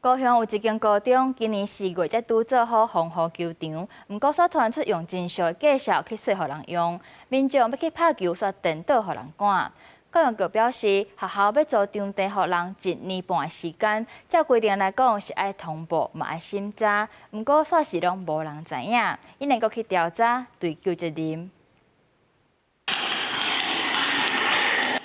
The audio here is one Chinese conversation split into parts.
高雄有一间高中，今年4月才拄做好防雨球场，不过却传出用真俗的介绍去说予人用，民众要去拍球却颠倒予人赶。教育局表示，学校要做场地，予人1年半的时间，照规定来讲是爱通报，嘛爱审查，不过煞是拢无人知影，因能够去调查追究责任。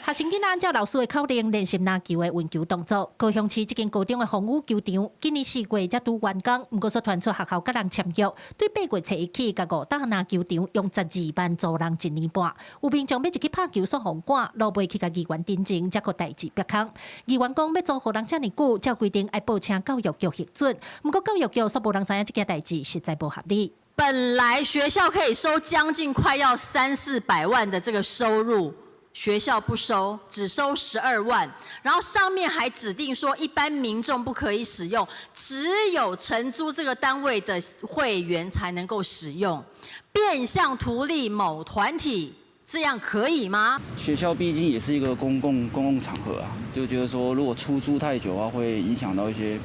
学生囡仔按照老师的口令练习拿球的运球动作。高雄市这间高中的防雨球场，今年4月才拄完工，不过却传出学校甲人签约，对8月初1起，甲5大拿球场用12万租人1年半。有民众要入去拍球煞风赶，落尾去甲议员订正，才可代志别空。议员讲要租予人遮尔久，照规定爱报请教育局核准，不过教育局煞无人知影这件代志实在不合理。 本来学校可以收将近快要300-400万的这个收入。 学校不收，只收12万，然后上面还指定说一般民众不可以使用，只有承租这个单位的会员才能够使用，变相图利某团体，这样可以吗？学校毕竟也是一个公共场合啊，就觉得说如果出租太久啊，会影响到一些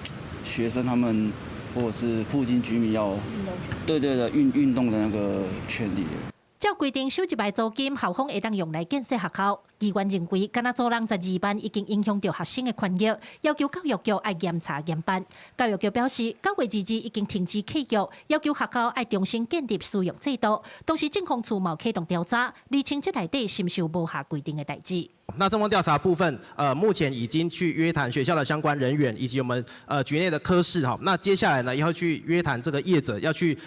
学生他们或者是附近居民要对运动的那个权利。 照规定收1万租金，校方会当用来建设学校。议员认为，干那租人12万已经影响到学生的权益，要求教育局要严查严办。教育局表示，9月2日已经停止契约，要求学校要重新建立使用制度。同时，政风处冇启动调查，厘清这内底是不是有无下规定的代志。 那政风调查部分，目前已经去约谈学校的相关人员，以及我们局内的科室哈。那接下来呢，要去约谈这个业者，要去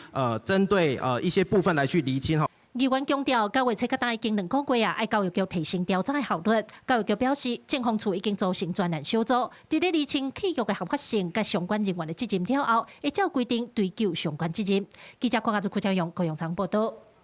针对一些部分来去厘清哈。 议员强调，9月初到已经2个月啊，爱教育局提升调查的效率。教育局表示，政风处已经组成专案小组，伫咧厘清契约的合法性甲相关人员的责任了后，会照规定追究相关责任。记者郭家做邱朝阳、高永昌报道。